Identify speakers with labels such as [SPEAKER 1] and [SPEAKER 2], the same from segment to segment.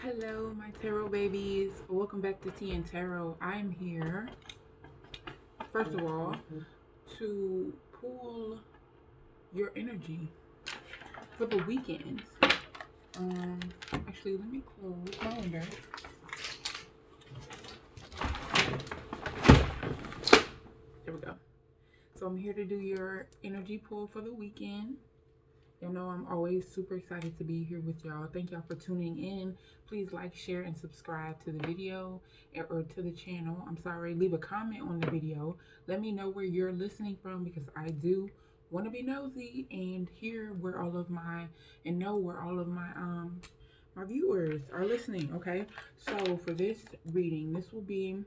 [SPEAKER 1] Hello, my tarot babies. Welcome back to Tea and Tarot. I'm here, first of all, to pull your energy for the weekend. Actually, let me close my window. There we go. So I'm here to do your energy pull for the weekend. Y'all know I'm always super excited to be here with y'all. Thank y'all for tuning in. Please like, share, and subscribe to the video or to the channel. I'm sorry, leave a comment on the video. Let me know where you're listening from because I do want to be nosy and hear where all of my my viewers are listening. Okay, so for this reading, this will be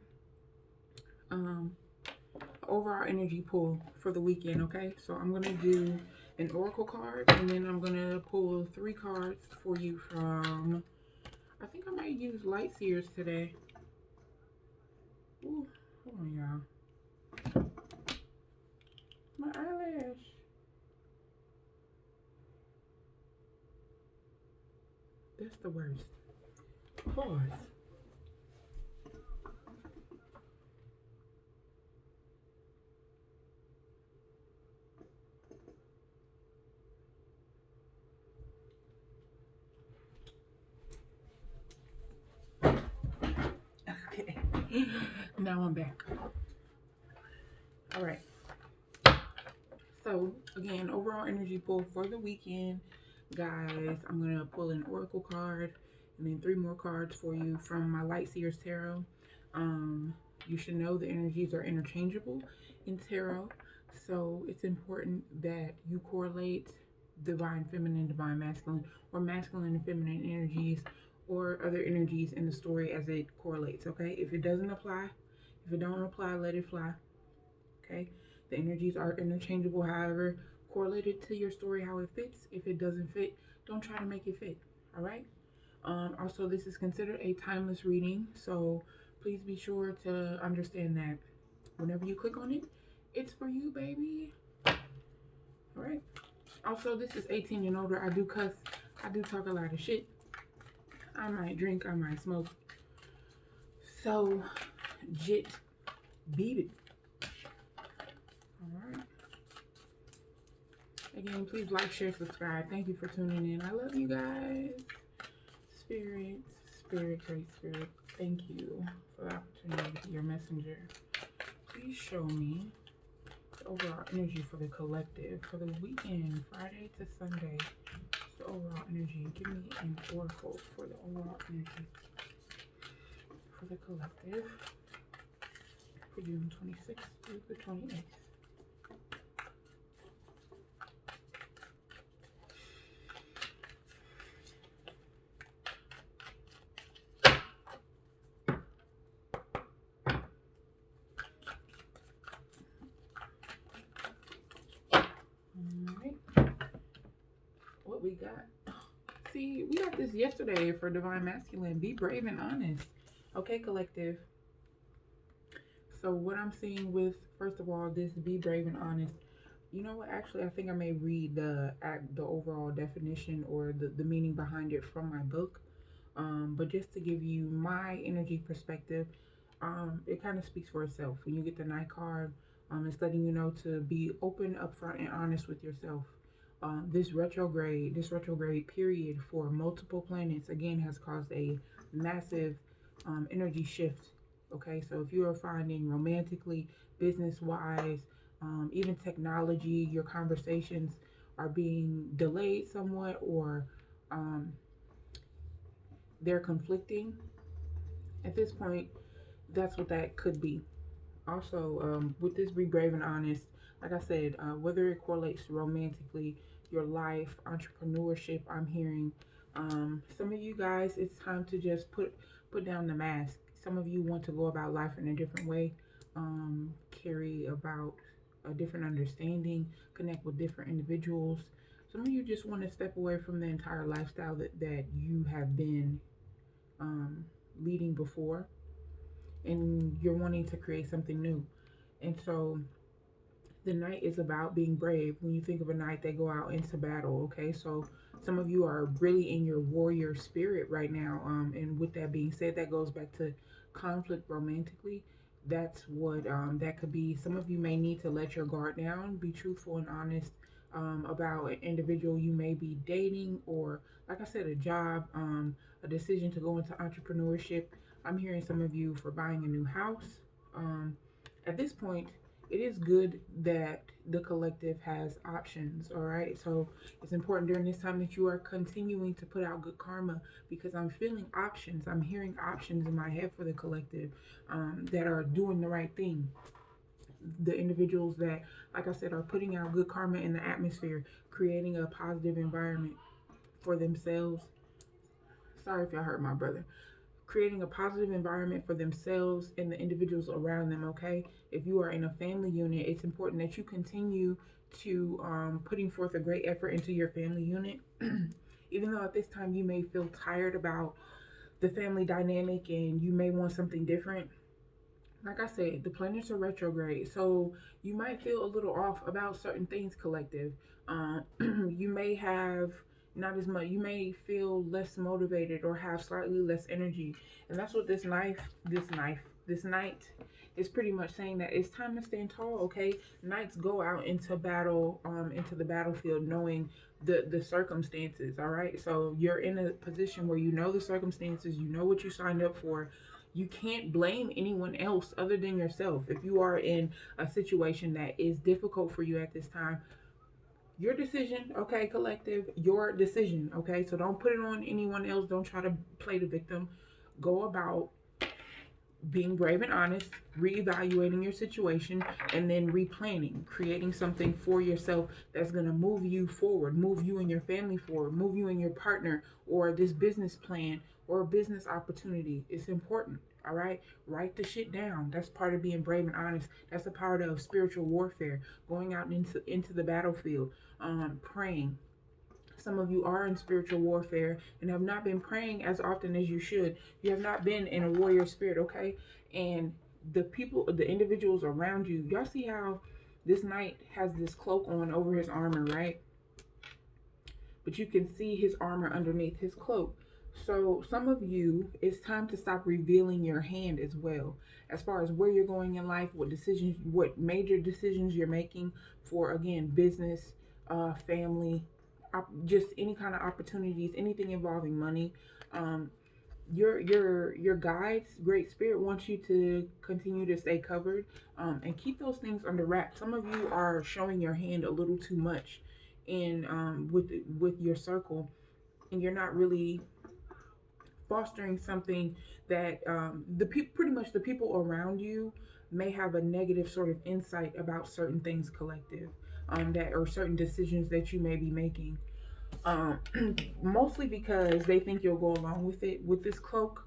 [SPEAKER 1] overall energy pull for the weekend. Okay, so I'm gonna do an oracle card and then I'm gonna pull 3 cards for you from, I think I might use light seers today. Ooh, hold on y'all, my eyelash. That's the worst. Pause. Okay, now I'm back. All right, so again, overall energy pull for the weekend, guys. I'm gonna pull an oracle card and then 3 more cards for you from my light seers tarot. You should know the energies are interchangeable in tarot, so it's important that you correlate divine feminine, divine masculine, or masculine and feminine energies or other energies in the story as it correlates. Okay, if it doesn't apply, if it don't apply, let it fly. Okay, the energies are interchangeable, however correlated to your story how it fits. If it doesn't fit, don't try to make it fit. All right. Also, this is considered a timeless reading, so please be sure to understand that whenever you click on it, it's for you, baby. All right. Also, this is 18 and older. I do cuss. I do talk a lot of shit. I might drink. I might smoke. So, jit, beat it. All right. Again, please like, share, subscribe. Thank you for tuning in. I love you guys. Spirit, Spirit, Great Spirit, thank you for the opportunity to be your messenger. Please show me the overall energy for the collective for the weekend, Friday to Sunday. The overall energy. Give me an oracle for the overall energy for the collective for June 26th through the 28th. What we got? See, we got this yesterday for divine masculine. Be brave and honest. Okay, collective. So what I'm seeing with, first of all, this be brave and honest. You know what? Actually, I think I may read the overall definition or the meaning behind it from my book. But just to give you my energy perspective, it kind of speaks for itself. When you get the Knight card, it's letting you know to be open, upfront, and honest with yourself. This retrograde period for multiple planets again has caused a massive energy shift. Okay, so if you are finding romantically, business wise, even technology, your conversations are being delayed somewhat or they're conflicting at this point, that's what that could be. Also, with this be brave and honest, like I said, whether it correlates romantically, your life, entrepreneurship, I'm hearing some of you guys, it's time to just put down the mask. Some of you want to go about life in a different way, carry about a different understanding, connect with different individuals. Some of you just want to step away from the entire lifestyle that you have been leading before, and you're wanting to create something new. And so the Knight is about being brave. When you think of a knight, they go out into battle. Okay, so Some of you are really in your warrior spirit right now. And with that being said, that goes back to conflict romantically. That's what that could be. Some of you may need to let your guard down, be truthful and honest about an individual you may be dating, or, like I said, a job, a decision to go into entrepreneurship. I'm hearing some of you for buying a new house. Um, at this point, it is good that the collective has options, all right? So it's important during this time that you are continuing to put out good karma, because I'm feeling options. I'm hearing options in my head for the collective that are doing the right thing. The individuals that, like I said, are putting out good karma in the atmosphere, creating a positive environment for themselves. Sorry if y'all hurt my brother. Creating a positive environment for themselves and the individuals around them, okay? If you are in a family unit, it's important that you continue to putting forth a great effort into your family unit. Even though at this time you may feel tired about the family dynamic and you may want something different, like I said, the planets are retrograde, so you might feel a little off about certain things, collective. You may have not as much, you may feel less motivated or have slightly less energy. And that's what this night is pretty much saying, that it's time to stand tall, okay? Knights go out into battle, into the battlefield knowing the circumstances, all right? So you're in a position where you know the circumstances, you know what you signed up for. You can't blame anyone else other than yourself. If you are in a situation that is difficult for you at this time, your decision, okay, collective, your decision, okay? So don't put it on anyone else. Don't try to play the victim. Go about being brave and honest, reevaluating your situation, and then replanning, creating something for yourself that's going to move you forward, move you and your family forward, move you and your partner, or this business plan or a business opportunity. It's important. All right, write the shit down. That's part of being brave and honest. That's a part of spiritual warfare, going out into the battlefield, praying. Some of you are in spiritual warfare and have not been praying as often as you should. You have not been in a warrior spirit, okay? And the people, the individuals around you, y'all see how this knight has this cloak on over his armor, right? But you can see his armor underneath his cloak. So some of you, it's time to stop revealing your hand as well, as far as where you're going in life, what decisions, what major decisions you're making for, again, business, family, just any kind of opportunities, anything involving money. Um, your guides, Great Spirit, wants you to continue to stay covered, and keep those things under wraps. Some of you are showing your hand a little too much in with your circle, and you're not really fostering something that pretty much the people around you may have a negative sort of insight about certain things, collective, that or certain decisions that you may be making, um, mostly because they think you'll go along with it. With this cloak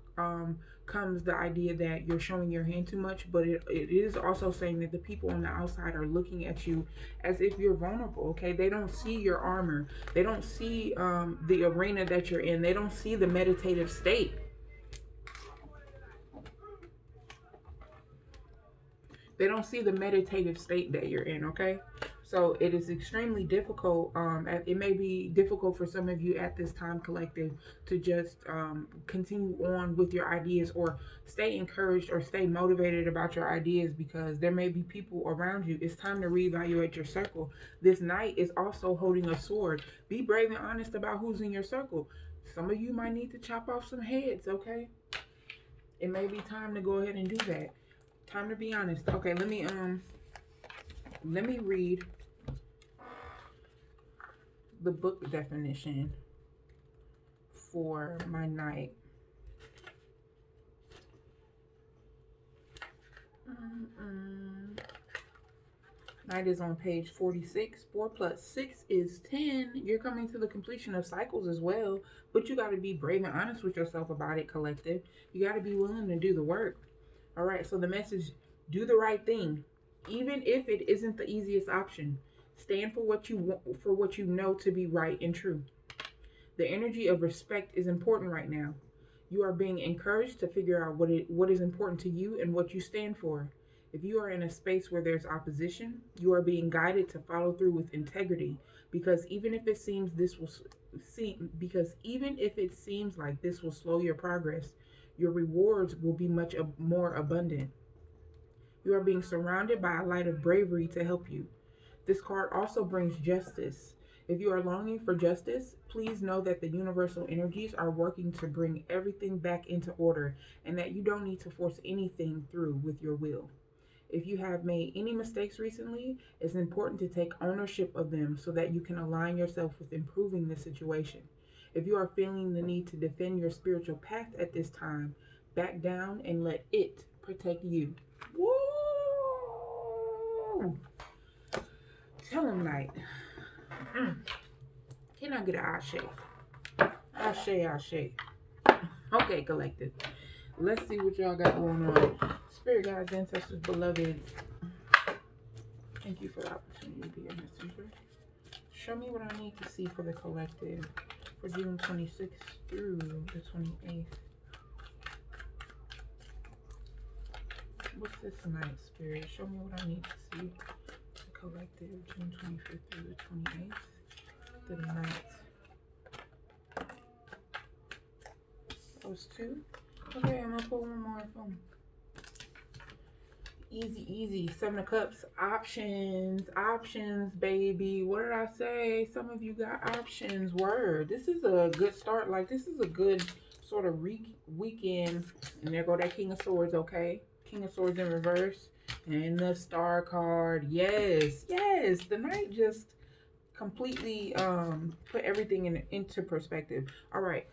[SPEAKER 1] comes the idea that you're showing your hand too much, but it is also saying that the people on the outside are looking at you as if you're vulnerable, okay? They don't see your armor. They don't see the arena that you're in. They don't see the meditative state. They don't see the meditative state that you're in, okay? So it is extremely difficult. It may be difficult for some of you at this time, collective, to just continue on with your ideas, or stay encouraged or stay motivated about your ideas, because there may be people around you. It's time to reevaluate your circle. This knight is also holding a sword. Be brave and honest about who's in your circle. Some of you might need to chop off some heads, okay? It may be time to go ahead and do that. Time to be honest. Okay, let me read the book definition for my knight. Knight is on page 46. 4 plus 6 is 10. You're coming to the completion of cycles as well, but you got to be brave and honest with yourself about it, collective. You got to be willing to do the work. All right, so the message: do the right thing, even if it isn't the easiest option. Stand for what you want, for what you know to be right and true. The energy of respect is important right now. You are being encouraged to figure out what is important to you and what you stand for. If you are in a space where there's opposition, you are being guided to follow through with integrity, because even if it seems because even if it seems like this will slow your progress, your rewards will be much more abundant. You are being surrounded by a light of bravery to help you. This card also brings justice. If you are longing for justice, please know that the universal energies are working to bring everything back into order and that you don't need to force anything through with your will. If you have made any mistakes recently, it's important to take ownership of them so that you can align yourself with improving the situation. If you are feeling the need to defend your spiritual path at this time, back down and let it protect you. Woo! Tell him, Knight. Can I get an Ashe? Ashe, Ashe. Okay, collective. Let's see what y'all got going on. Spirit guides, ancestors, beloved. Thank you for the opportunity to be a messenger. Show me what I need to see for the collective for June 26th through the 28th. What's this tonight, Spirit? Show me what I need to see. The collective, June 25th through the 28th. The night. Those two. Okay, I'm gonna pull one more phone. Easy, easy. Seven of Cups. Options, baby. What did I say? Some of you got options. Word. This is a good start. Like, this is a good sort of weekend. And there go that King of Swords, okay? King of Swords in reverse. And the Star card. Yes, yes. The Knight just completely put everything into perspective. All right.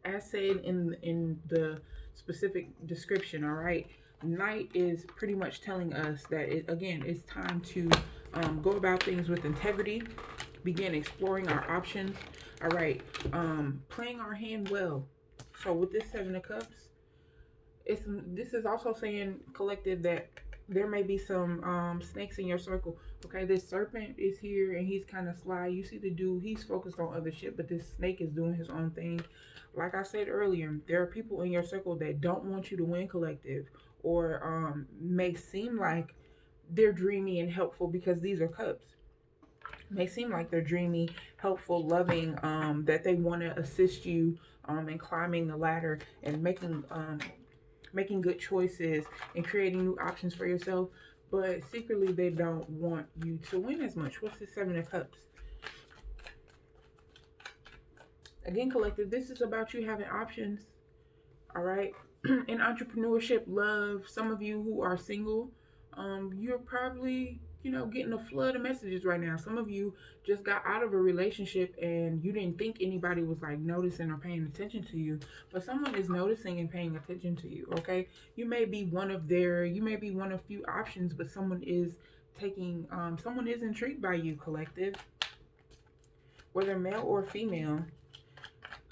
[SPEAKER 1] As said in the specific description, all right, Knight is pretty much telling us that it's time to go about things with integrity, begin exploring our options. All right, playing our hand well. So with this Seven of Cups, this is also saying, collective, that there may be some snakes in your circle. Okay, this serpent is here and he's kind of sly. You see the dude, he's focused on other shit, but this snake is doing his own thing. Like I said earlier, there are people in your circle that don't want you to win, collective, or may seem like they're dreamy and helpful, because these are cups. May seem like they're dreamy, helpful, loving, that they want to assist you in climbing the ladder and making good choices and creating new options for yourself, but secretly they don't want you to win as much. What's the Seven of Cups? Again, collective, this is about you having options. All right. In entrepreneurship, love, some of you who are single, you're probably, getting a flood of messages right now. Some of you just got out of a relationship and you didn't think anybody was like noticing or paying attention to you, but someone is noticing and paying attention to you. Okay. You may be one of few options, but someone is intrigued by you, collective, whether male or female.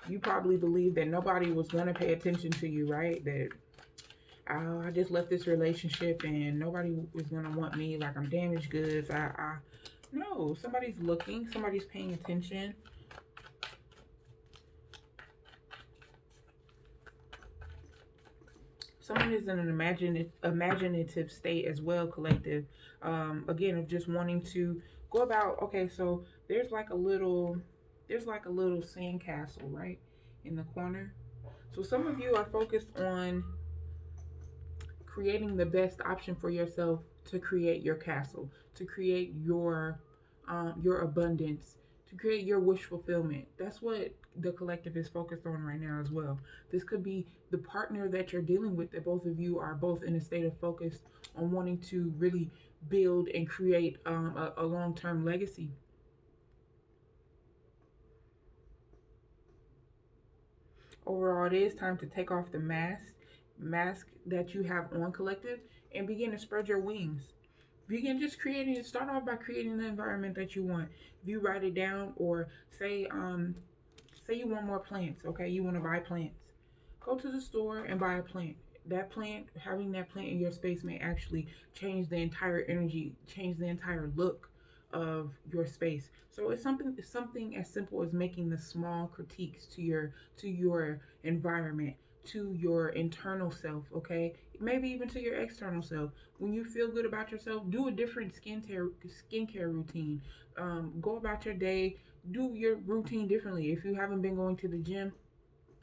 [SPEAKER 1] You probably believe that nobody was going to pay attention to you, right? That, oh, I just left this relationship and nobody was going to want me, like I'm damaged goods. No, somebody's looking, somebody's paying attention. Someone is in an imaginative state as well, collective. Again, of just wanting to go about, okay, so there's like a little sandcastle, right, in the corner. So some of you are focused on creating the best option for yourself to create your castle, to create your abundance, to create your wish fulfillment. That's what the collective is focused on right now as well. This could be the partner that you're dealing with, that both of you are both in a state of focus on wanting to really build and create a long-term legacy. Overall, it is time to take off the mask that you have on, collective, and begin to spread your wings. Begin just creating. Start off by creating the environment that you want. If you write it down, or say you want more plants, okay, you want to buy plants, go to the store and buy a plant. Having that plant in your space may actually change the entire energy, change the entire look of your space. So it's something as simple as making the small critiques to your environment, to your internal self, okay? Maybe even to your external self. When you feel good about yourself, do a different skincare routine. Go about your day do your routine differently. If you haven't been going to the gym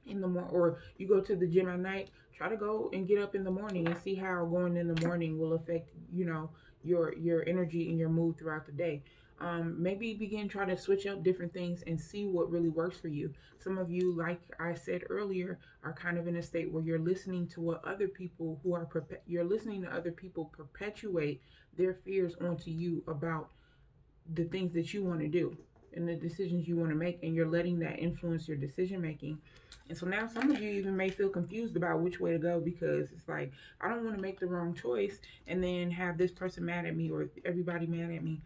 [SPEAKER 1] in the morning, or you go to the gym at night, try to go and get up in the morning and see how going in the morning will affect, your energy and your mood throughout the day. Maybe begin try to switch up different things and see what really works for you. Some of you, like I said earlier, are kind of in a state where you're listening to what other people who are you're listening to other people perpetuate their fears onto you about the things that you want to do and the decisions you want to make, and you're letting that influence your decision making. And so now some of you even may feel confused about which way to go, because it's like, I don't want to make the wrong choice and then have this person mad at me or everybody mad at me.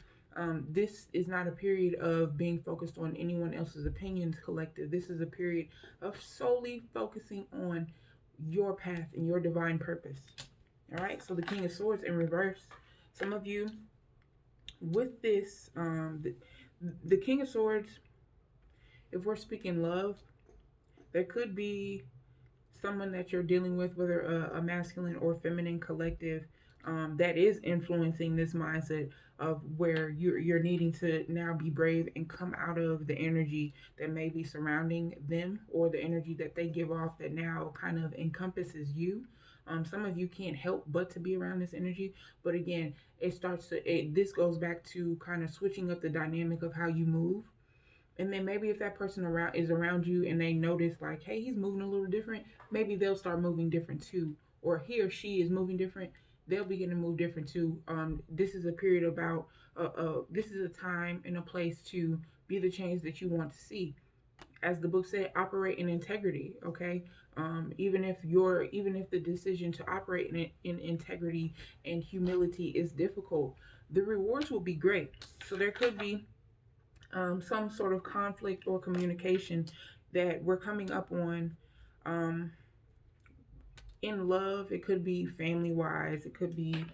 [SPEAKER 1] This is not a period of being focused on anyone else's opinions, collective. This is a period of solely focusing on your path and your divine purpose. All right, so the King of Swords in reverse. Some of you with this, the King of Swords, if we're speaking love, there could be someone that you're dealing with, whether a masculine or feminine collective, that is influencing this mindset of where you're needing to now be brave and come out of the energy that may be surrounding them, or the energy that they give off that now kind of encompasses you. Some of you can't help but to be around this energy, but again, this goes back to kind of switching up the dynamic of how you move. And then maybe if that person around you and they notice like, hey, he's moving a little different, maybe they'll start moving different too. Or he or she is moving different, they'll begin to move different too. This is a period about this is a time and a place to be the change that you want to see. As the book said, operate in integrity. Okay, even if the decision to operate in integrity and humility is difficult, the rewards will be great. So there could be some sort of conflict or communication that we're coming up on, um, in love. It could be family wise. It could be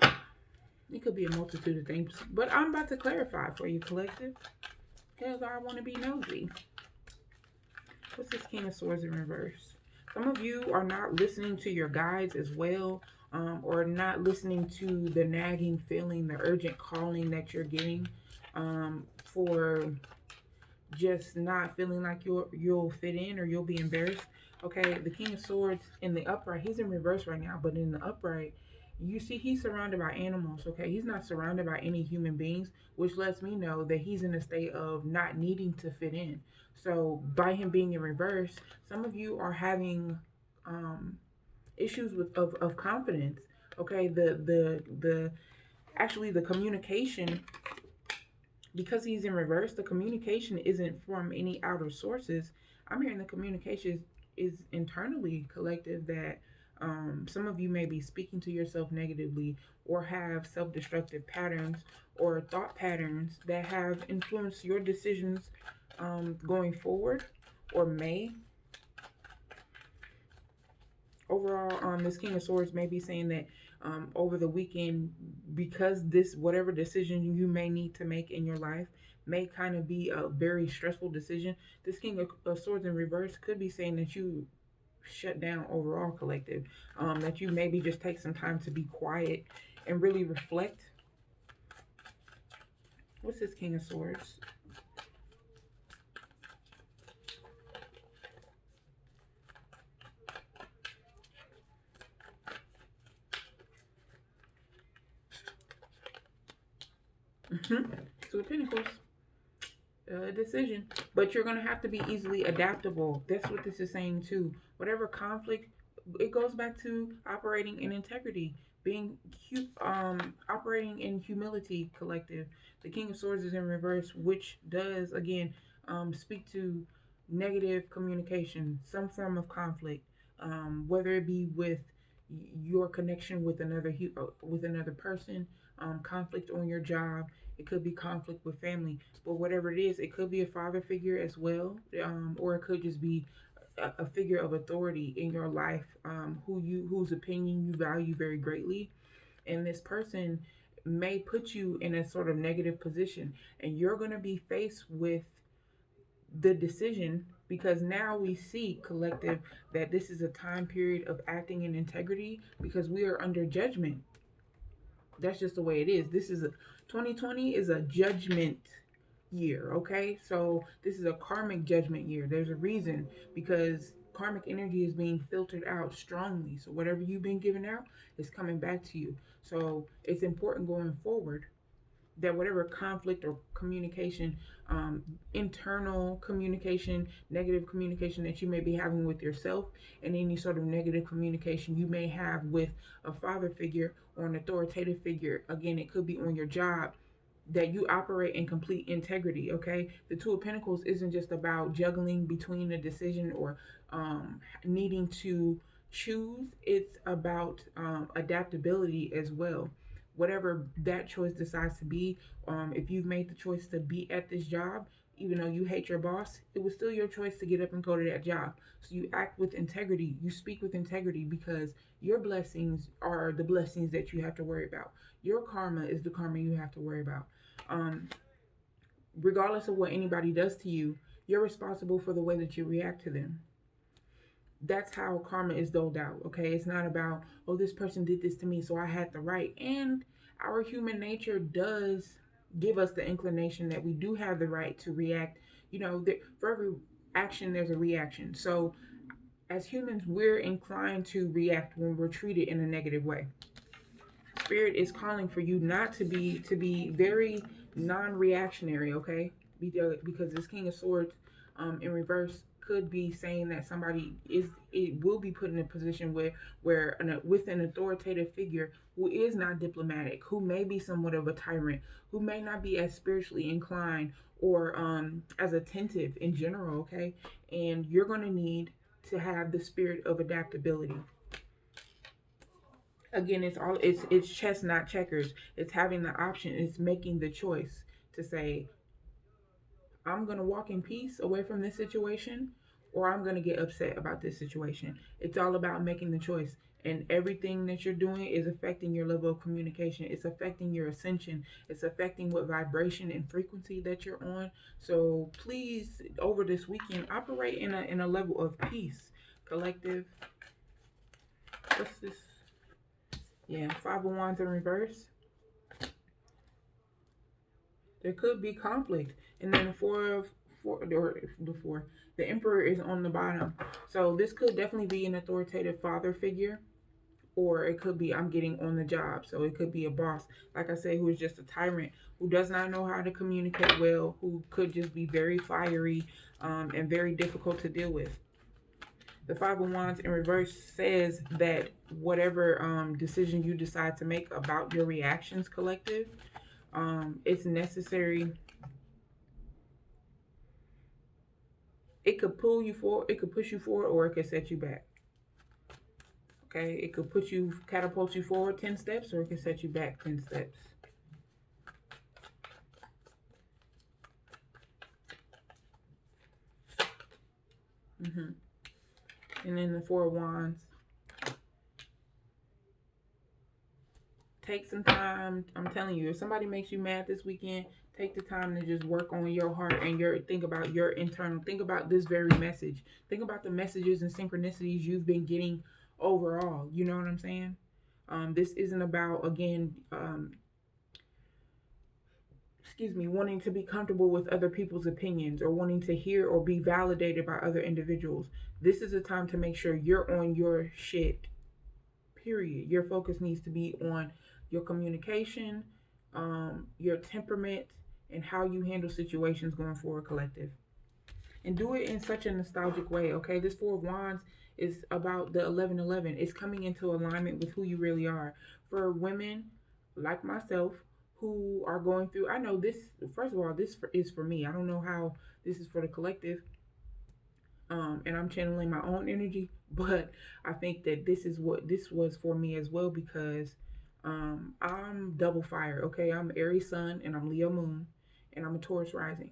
[SPEAKER 1] a multitude of things. But I'm about to clarify for you, collective, because I want to be nosy. What's this King of Swords in reverse? Some of you are not listening to your guides as well, or not listening to the nagging feeling, the urgent calling that you're getting, for just not feeling like you'll fit in, or you'll be embarrassed. Okay, the King of Swords in the upright, he's in reverse right now, but in the upright, you see he's surrounded by animals. Okay, he's not surrounded by any human beings, which lets me know that he's in a state of not needing to fit in. So by him being in reverse, some of you are having issues of confidence. Okay, the actually the communication, because he's in reverse, the communication isn't from any outer sources. I'm hearing the communication is internally, collective, that some of you may be speaking to yourself negatively, or have self-destructive patterns or thought patterns that have influenced your decisions, going forward, or may. Overall, this King of Swords may be saying that, over the weekend, because this whatever decision you may need to make in your life may kind of be a very stressful decision. This King of Swords in reverse could be saying that you shut down overall, collective. That you maybe just take some time to be quiet and really reflect. What's this King of Swords? Two of Pentacles. Decision, but you're going to have to be easily adaptable. That's what this is saying too. Whatever conflict, it goes back to operating in integrity, being operating in humility, collective. The King of Swords is in reverse, which does again speak to negative communication, some form of conflict, whether it be with your connection with with another person, conflict on your job. It could be conflict with family, but whatever it is, it could be a father figure as well, or it could just be a figure of authority in your life, whose opinion you value very greatly, and this person may put you in a sort of negative position, and you're going to be faced with the decision, because now we see, collective, that this is a time period of acting in integrity, because we are under judgment. That's just the way it is. This is a 2020 is a judgment year, okay? So this is a karmic judgment year. There's a reason, because karmic energy is being filtered out strongly. So whatever you've been giving out is coming back to you. So it's important going forward that whatever conflict or communication, internal communication, negative communication that you may be having with yourself, and any sort of negative communication you may have with a father figure or an authoritative figure, again, it could be on your job, that you operate in complete integrity. Okay, the Two of Pentacles isn't just about juggling between a decision or needing to choose. It's about adaptability as well. Whatever that choice decides to be, if you've made the choice to be at this job, even though you hate your boss, it was still your choice to get up and go to that job. So you act with integrity, you speak with integrity, because your blessings are the blessings that you have to worry about. Your karma is the karma you have to worry about. um, Regardless of what anybody does to you, you're responsible for the way that you react to them. That's how karma is doled out. Okay, it's not about, oh, this person did this to me, so I had the right. And our human nature does give us the inclination that we do have the right to react. For every action there's a reaction. So as humans, we're inclined to react when we're treated in a negative way. Spirit is calling for you not to be very non-reactionary, okay? Because this King of Swords, in reverse, could be saying that somebody is it will be put in a position with an authoritative figure who is not diplomatic, who may be somewhat of a tyrant, who may not be as spiritually inclined or as attentive in general, okay? And you're going to need to have the spirit of adaptability. Again, it's chess, not checkers. It's having the option, it's making the choice to say, I'm gonna walk in peace away from this situation, or I'm gonna get upset about this situation. It's all about making the choice. And everything that you're doing is affecting your level of communication. It's affecting your ascension. It's affecting what vibration and frequency that you're on. So please, over this weekend, operate in a level of peace. Collective. What's this? Yeah, Five of Wands in reverse. There could be conflict. And then the Emperor is on the bottom. So this could definitely be an authoritative father figure, or it could be, I'm getting on the job. So it could be a boss, like I say, who is just a tyrant, who does not know how to communicate well, who could just be very fiery, and very difficult to deal with. The Five of Wands in reverse says that whatever decision you decide to make about your reactions, collective, it's necessary. It could pull you forward, it could push you forward, or it could set you back. Okay, it could catapult you forward 10 steps, or it could set you back 10 steps. And then the Four of Wands. Take some time. I'm telling you, if somebody makes you mad this weekend, take the time to just work on your heart and think about your internal. Think about this very message. Think about the messages and synchronicities you've been getting overall. You know what I'm saying? This isn't about, again, wanting to be comfortable with other people's opinions or wanting to hear or be validated by other individuals. This is a time to make sure you're on your shit, period. Your focus needs to be on your communication, your temperament, and how you handle situations going forward, collective. And do it in such a nostalgic way, okay? This Four of Wands is about the 1111. It's coming into alignment with who you really are. For women like myself who are going through, I know this, first of all, is for me. I don't know how this is for the collective. And I'm channeling my own energy, but I think that this is what this was for me as well, because I'm double fire, okay? I'm Aries Sun and I'm Leo Moon, and I'm a Taurus rising.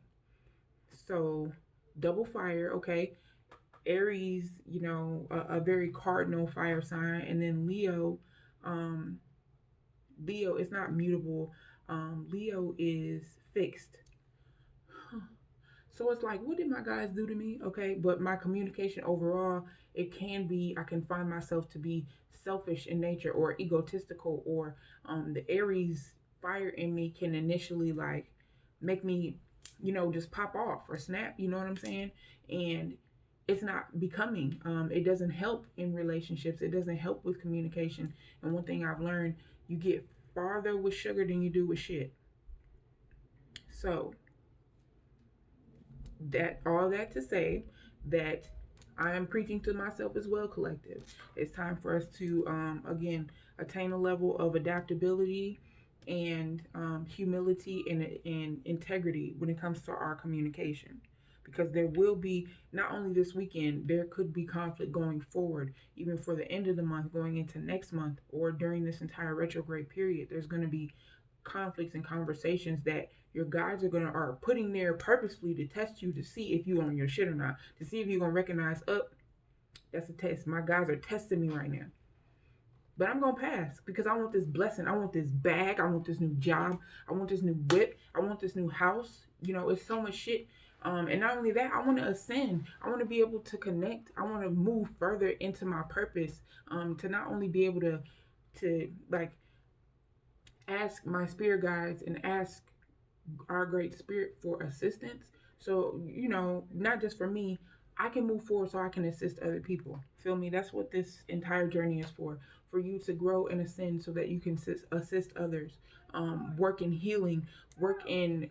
[SPEAKER 1] So double fire, okay? Aries, a very cardinal fire sign, and then Leo, um, Leo is not mutable. Leo is fixed. So it's like, what did my guys do to me? Okay, but my communication overall, I can find myself to be selfish in nature or egotistical, or the Aries fire in me can initially like make me you know, just pop off or snap, you know what I'm saying? And it's not becoming. It doesn't help in relationships. It doesn't help with communication. And one thing I've learned, you get farther with sugar than you do with shit. So that, all that to say that I am preaching to myself as well, collective. It's time for us to again attain a level of adaptability and humility and integrity when it comes to our communication. Because there will be, not only this weekend, there could be conflict going forward, even for the end of the month, going into next month, or during this entire retrograde period. There's going to be conflicts and conversations that your guides are putting there purposefully to test you, to see if you on your shit or not, to see if you're gonna recognize, up, that's a test. My guys are testing me right now. But I'm gonna pass because I want this blessing. I want this bag. I want this new job. I want this new whip. I want this new house. You know, it's so much shit. And not only that, I want to ascend. I want to be able to connect. I want to move further into my purpose. To not only be able to like ask my spirit guides and ask our great spirit for assistance. So, you know, not just for me, I can move forward so I can assist other people. Feel me? That's what this entire journey is for you to grow and ascend so that you can assist others. Work in healing, work in,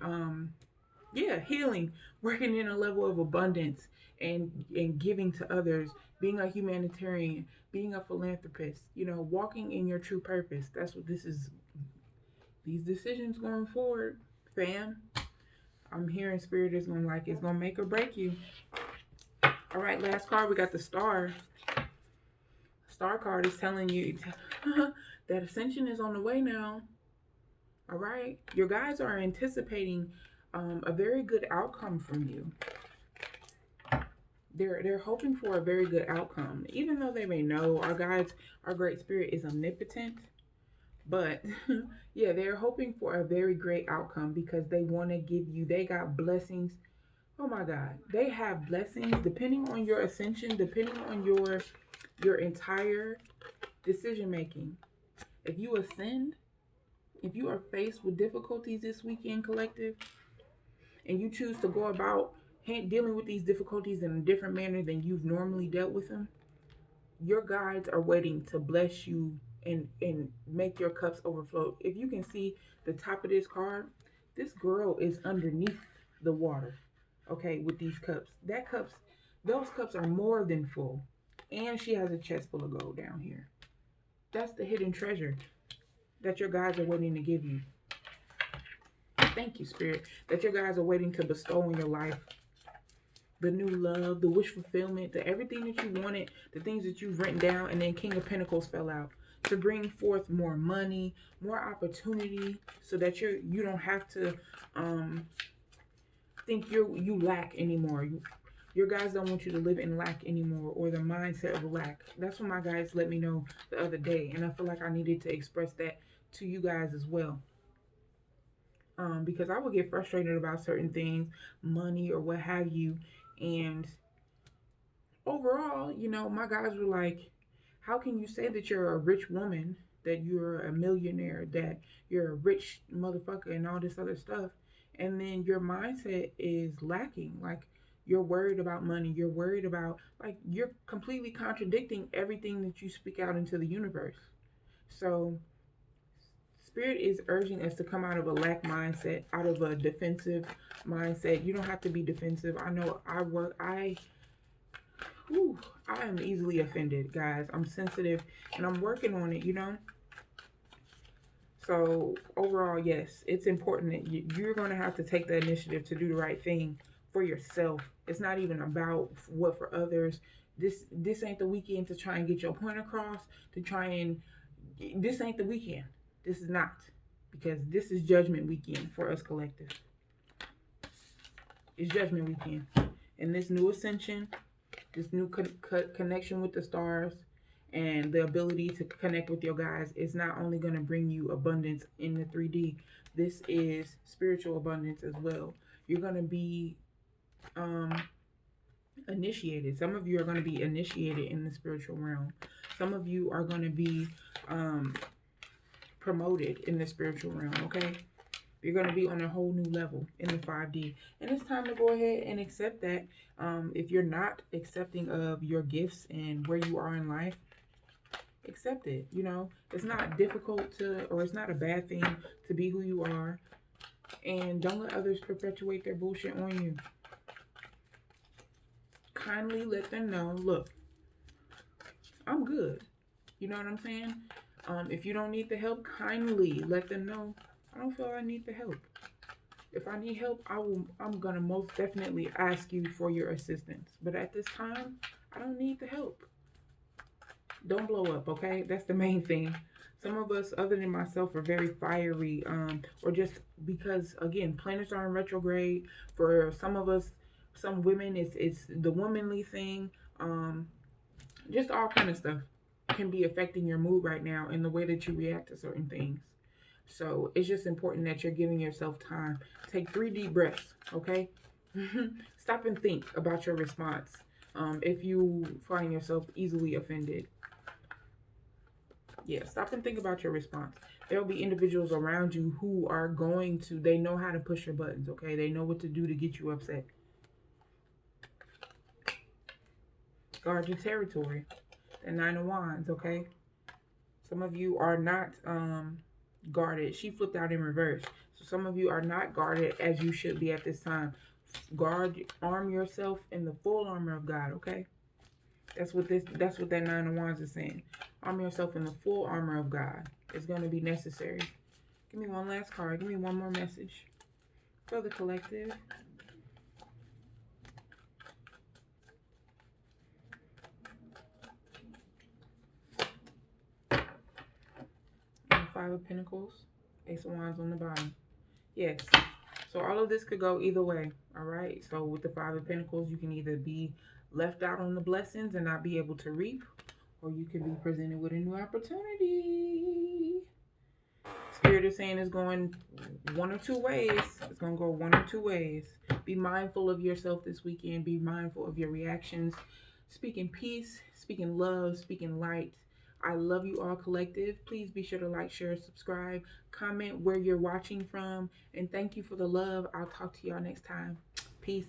[SPEAKER 1] healing, working in a level of abundance and giving to others, being a humanitarian, being a philanthropist, you know, walking in your true purpose. That's what this is. These decisions going forward, fam. I'm hearing spirit is gonna, like, it's gonna make or break you. All right, last card, we got the star. Star card is telling you that ascension is on the way now. All right, your guys are anticipating a very good outcome from you. They're hoping for a very good outcome, even though they may know our guides, our great spirit is omnipotent. But yeah, they're hoping for a very great outcome because they want to give you, they got blessings. Oh my God, they have blessings depending on your ascension, depending on your entire decision making. If you ascend, if you are faced with difficulties this weekend, collective, and you choose to go about dealing with these difficulties in a different manner than you've normally dealt with them, your guides are waiting to bless you and make your cups overflow. If you can see the top of this card, this girl is underneath the water, okay, with these cups. Those cups are more than full. And she has a chest full of gold down here. That's the hidden treasure that your guides are waiting to give you. Thank you, Spirit, that your guides are waiting to bestow in your life. The new love, the wish fulfillment, the everything that you wanted, the things that you've written down, and then King of Pentacles fell out. To bring forth more money, more opportunity, so that you don't have to think you lack anymore. Your guys don't want you to live in lack anymore, or the mindset of lack. That's what my guys let me know the other day, and I feel like I needed to express that to you guys as well. Because I would get frustrated about certain things, money or what have you, and overall, you know, my guys were like, how can you say that you're a rich woman, that you're a millionaire, that you're a rich motherfucker and all this other stuff, and then your mindset is lacking? Like, you're worried about money, you're worried about, like, you're completely contradicting everything that you speak out into the universe. So Spirit is urging us to come out of a lack mindset, out of a defensive mindset. You don't have to be defensive. I know I am easily offended, guys. I'm sensitive and I'm working on it, you know? So overall, yes, it's important that you're going to have to take the initiative to do the right thing for yourself. It's not even about what for others. This ain't the weekend to try and get your point across, this ain't the weekend. This is not, because this is judgment weekend for us, collective. It's judgment weekend. And this new ascension, this new connection with the stars, and the ability to connect with your guys is not only going to bring you abundance in the 3D, this is spiritual abundance as well. You're going to be initiated. Some of you are going to be initiated in the spiritual realm. Some of you are going to be promoted in the spiritual realm, okay? You're going to be on a whole new level in the 5D. And it's time to go ahead and accept that. If you're not accepting of your gifts and where you are in life, accept it. You know, it's not difficult to, or it's not a bad thing to be who you are. And don't let others perpetuate their bullshit on you. Kindly let them know, look, I'm good. You know what I'm saying? If you don't need the help, kindly let them know, I don't feel I need the help. If I need help, I'm gonna most definitely ask you for your assistance. But at this time, I don't need the help. Don't blow up, okay? That's the main thing. Some of us, other than myself, are very fiery, or just because, again, planets are in retrograde. For some of us, some women, it's the womanly thing. Just all kind of stuff can be affecting your mood right now and the way that you react to certain things. So it's just important that you're giving yourself time. Take 3 deep breaths, okay? Stop and think about your response. If you find yourself easily offended, yeah, stop and think about your response. There will be individuals around you who are going to, they know how to push your buttons, okay? They know what to do to get you upset. Guard your territory. The 9 of Wands, okay? Some of you are not guarded. She flipped out in reverse. So some of you are not guarded as you should be at this time. Arm yourself in the full armor of God, okay? That's what that 9 of Wands is saying. Arm yourself in the full armor of God. It's going to be necessary. Give me one last card. Give me one more message for the collective. And the 5 of Pentacles. Ace of Wands on the bottom. Yes. So all of this could go either way. All right. So with the 5 of Pentacles, you can either be left out on the blessings and not be able to reap, or you can be presented with a new opportunity. Spirit is saying it's going one or two ways. It's going to go one or two ways. Be mindful of yourself this weekend. Be mindful of your reactions. Speaking peace, speaking love, speaking light. I love you all, collective. Please be sure to like, share, subscribe, comment where you're watching from. And thank you for the love. I'll talk to y'all next time. Peace.